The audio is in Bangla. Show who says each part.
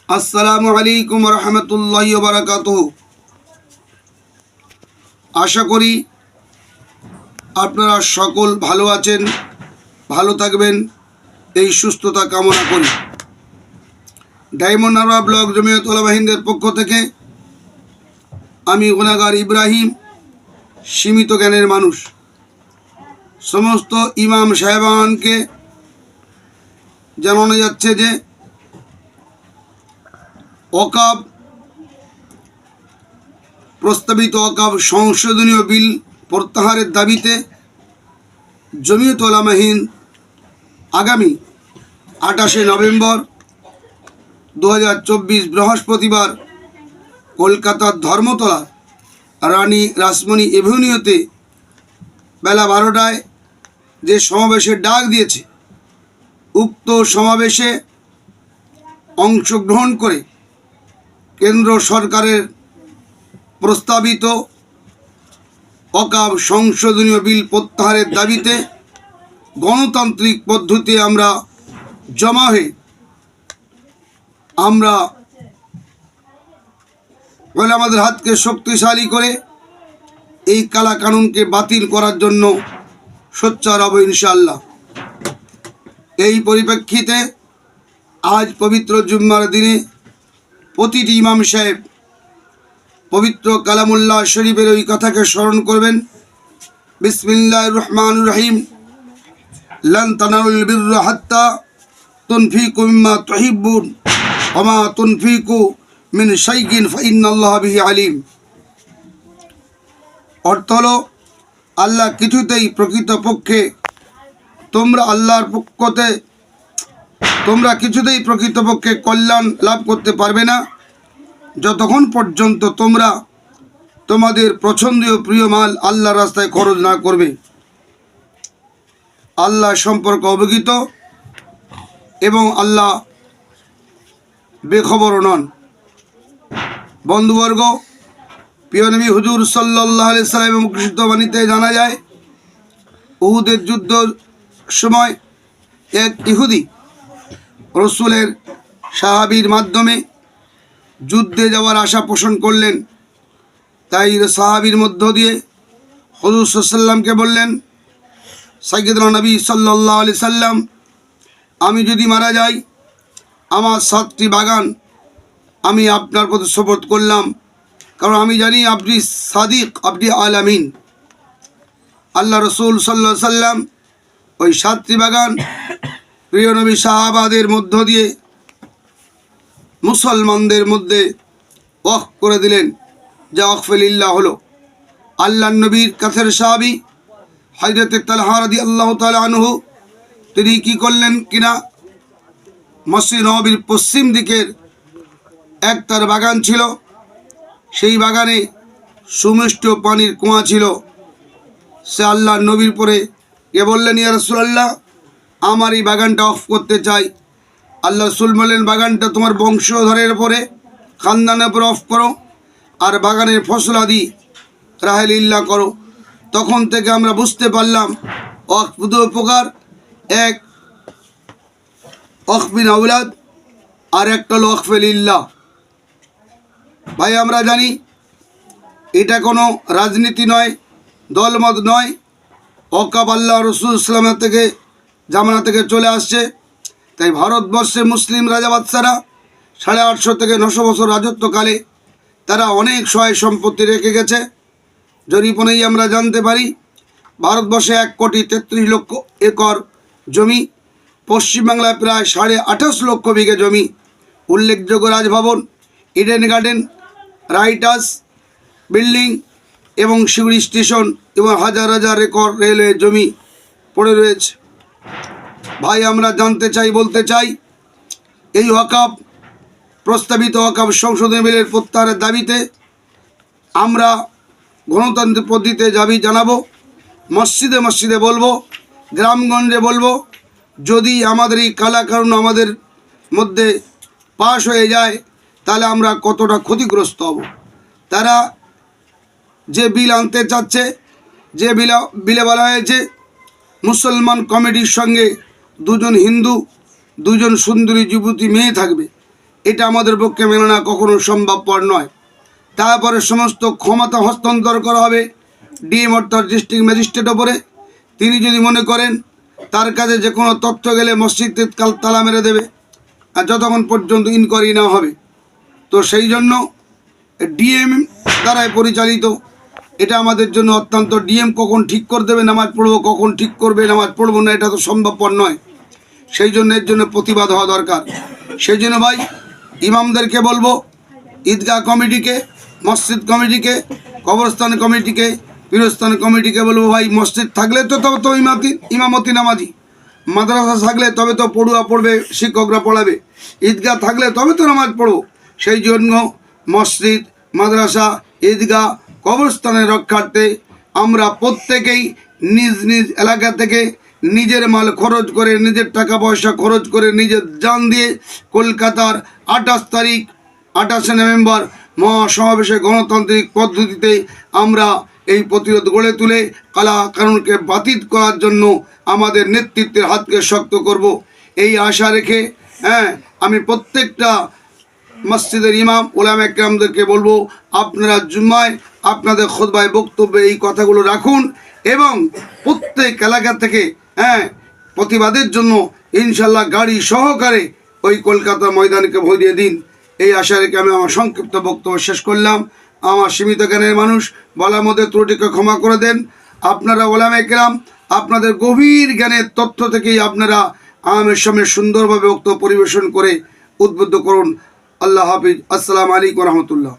Speaker 1: আসসালামু আলাইকুম রহমতুল্লাহি ওয়া বারাকাতুহু। আশা করি আপনারা সকল ভালো আছেন, ভালো থাকবেন, এই সুস্থতা কামনা করি। ডায়মন্ড হারবার ব্লক জমিয়ত উলামা হিন্দের পক্ষ থেকে আমি গুনাহগার ইব্রাহিম, সীমিত জ্ঞানের মানুষ, সমস্ত ইমাম সাহেবানকে জানানো যাচ্ছে যে ওয়াকফ প্রস্তাবিত ওয়াকফ সংশোধনীয় বিল প্রত্যাহারের দাবিতে জমিয়ত উলামা হিন্দ আগামী 28শে নভেম্বর 2024 বৃহস্পতিবার কলকাতার ধর্মতলা রানী রাসমণি এভিনিউতে বেলা 12টায় যে সমাবেশের ডাক দিয়েছে, উক্ত সমাবেশে অংশগ্রহণ করে কেন্দ্র সরকারের প্রস্তাবিত ওয়াকফ সংশোধনীয় বিল প্রত্যাহারের দাবিতে গণতান্ত্রিক পদ্ধতিতে আমরা জমা হয়ে আমরা আমাদের হাতকে শক্তিশালী করে এই কালা কানুনকে বাতিল করার জন্য সোচ্চার হব ইনশাআল্লাহ। এই পরিপ্রেক্ষিতে আজ পবিত্র জুম্মার দিনে প্রতিটি ইমাম সাহেব পবিত্র কালামুল্লাহ শরীফের ওই কথাকে স্মরণ করবেন, বিসমিল্লাহির রহমানির রহিম, লান তানালুল বিররা হাত্তা তুনফিকু মিম্মা তুহিব্বুন ওয়া মা তুনফিকু মিন শাইইন ফাইন্নাল্লাহা বিহি আলিম। অর্থ হলো, আল্লাহ কিছুতেই প্রকৃতপক্ষে তোমরা কিছুতেই প্রকৃতপক্ষে কল্যাণ লাভ করতে পারবে না যতক্ষণ পর্যন্ত তোমরা তোমাদের পছন্দীয় প্রিয় মাল আল্লাহর রাস্তায় খরচ না করবে। আল্লাহ সম্পর্কে অবগত এবং আল্লাহ বেখবর নন। বন্ধুবর্গ, প্রিয় নবী হুজুর সাল্লাল্লাহু আলাইহি সাল্লামের মুখনিসৃত বাণীতে জানা যায়, উহুদের যুদ্ধ সময় এক ইহুদি রসুলের সাহাবীর মাধ্যমে যুদ্ধে যাওয়ার আশা পোষণ করলেন। তাই সাহাবীর মধ্য দিয়ে হুজুর সাল্লাল্লাহু আলাইহি সাল্লামকে বললেন, সাইয়্যিদুনা নবী সাল্লাল্লাহু আলাইহি সাল্লাম, আমি যদি মারা যাই আমার 7টি বাগান আমি আপনার প্রতি সুপর্দ করলাম, কারণ আমি জানি আপনি সাদিক, আপনি আল আমিন। আল্লাহ রসুল সাল্লাল্লাহু আলাইহি সাল্লাম ওই 7টি বাগান প্রিয় নবী সাহাবাদের মধ্য দিয়ে মুসলমানদের মধ্যে ওয়াকফ করে দিলেন, যা ওয়াকফে লিল্লাহ হলো। আল্লাহ নবীর কাছের সাহাবী হযরত তালহা রাদিয়াল্লাহু তাআলা আনহু তিনি কি করলেন কিনা, মসজিদ নববীর পশ্চিম দিকের তার বাগান ছিল, সেই বাগানে সুমিষ্ট পানির কুয়া ছিল। সে আল্লাহ নবীর পরে কে বললেন, ইয়া রাসূলুল্লাহ, আমার এই বাগানটা অফ করতে চাই। আল্লাহ রাসূল বললেন, বাগানটা তোমার বংশধরের উপরে, খানদানের উপরে অফ করো, আর বাগানের ফসলাদি রাহে লিল্লাহ করো। তখন থেকে আমরা বুঝতে পারলাম ওয়াকফ দু প্রকার, এক ওয়াকফ বিন আওলাদ আর একটা হলো ওয়াকফে লিল্লাহ। ভাই, আমরা জানি এটা কোনো রাজনীতি নয়, দলমত নয়। ওয়াকফ আল্লাহ রসুল ইসলামের থেকে জামানা থেকে চলে আসছে। তাই ভারতবর্ষে মুসলিম রাজা বাদশারা 850 থেকে 900 বছর রাজত্বকালে তারা অনেক সহায় সম্পত্তি রেখে গেছে। জরিপনেই আমরা জানতে পারি ভারতবর্ষে 1,33,00,000 একর জমি, পশ্চিমবাংলায় প্রায় 28.5 লক্ষ বিঘে জমি। উল্লেখযোগ্য Raj Bhavan, Eden garden, right house building এবং শিউড়ি স্টেশন এবং হাজার হাজার একর রেলওয়ে জমি পড়ে রয়েছে। ভাই, আমরা জানতে চাই, বলতে চাই, এই ওয়াকফ প্রস্তাবিত ওয়াকফ সংশোধনী বিলের প্রত্যাহারের দাবিতে আমরা গণতান্ত্রিক পদ্ধতিতে দাবি জানাবো, মসজিদে মসজিদে বলবো, গ্রামগঞ্জে বলবো। যদি আমাদের এই কালা কানুন আমাদের মধ্যে পাশ হয়ে যায় তাহলে আমরা কতটা ক্ষতিগ্রস্ত হব। তারা যে বিল আনতে চাচ্ছে, যে বিলে বলা হয়েছে মুসলমান কমিটির সঙ্গে 2 জন হিন্দু, 2 জন সুন্দরী যুবতী মেয়ে থাকবে, এটা আমাদের পক্ষে মেনে না কখনো সম্ভবপর নয়। তারপরে সমস্ত ক্ষমতা হস্তান্তর করা হবে ডিএম অর্থাৎ ডিস্ট্রিক্ট ম্যাজিস্ট্রেট ওপরে। তিনি যদি মনে করেন তার কাছে যে কোনো তথ্য গেলে মসজিদ কাল তালা মেরে দেবে আর যতক্ষণ পর্যন্ত ইনকোয়ারি না হবে। তো সেই জন্য ডিএম দ্বারাই পরিচালিত, এটা আমাদের জন্য অত্যন্ত। ডিএম কখন ঠিক করে দেবে নামাজ পড়বো, কখন ঠিক করবে নামাজ পড়বো না, এটা তো সম্ভবপর নয়। সেই জন্য এর জন্য প্রতিবাদ হওয়া দরকার। সেই জন্য ভাই ইমামদেরকে বলবো, ঈদগাহ কমিটিকে, মসজিদ কমিটিকে, কবরস্থান কমিটিকে, পীরস্থান কমিটিকে বলবো, ভাই মসজিদ থাকলে তো তবে তো ইমামতি নামাজি, মাদ্রাসা থাকলে তবে তো পড়ুয়া পড়বে, শিক্ষকরা পড়াবে, ঈদগাহ থাকলে তবে তো নামাজ পড়বো। সেই জন্য মসজিদ, মাদ্রাসা, ঈদগাহ, কবরস্থানের রক্ষার্থে আমরা প্রত্যেকেই নিজ নিজ এলাকা থেকে নিজের মাল খরচ করে, নিজের টাকা পয়সা খরচ করে, নিজের জান দিয়ে কলকাতার 28 নভেম্বর মহাসমাবেশে গণতান্ত্রিক পদ্ধতিতে আমরা এই প্রতিরোধ গড়ে তুলে কালা কানুনকে বাতিল করার জন্য আমাদের নেতৃত্বের হাতকে শক্ত করব, এই আশা রেখে আমি প্রত্যেকটা মসজিদের ইমাম ওলামা কেরামদেরকে বলবো, আপনারা জুম্মায় আপনাদের খুতবায় বক্তব্যে এই কথাগুলো রাখুন এবং প্রত্যেক এলাকা থেকে প্রতিবাদের জন্য ইনশাল্লাহ গাড়ি সহকারে ওই কলকাতা ময়দানকে ভরিয়ে দিন। এই আশা রেখে আমি আমার সংক্ষিপ্ত বক্তব্য শেষ করলাম। আমার সীমিত জ্ঞানের মানুষ, বলার মধ্যে ত্রুটিকে ক্ষমা করে দেন। আপনারা ওলামা কেরাম আপনাদের গভীর জ্ঞানের তথ্য থেকেই আপনারা আমের সামনে সুন্দরভাবে বক্তব্য পরিবেশন করে উদ্বুদ্ধ করুন। আল্লাহ হাফিজ। আসসালামু আলাইকুম রহমতুল্লাহ।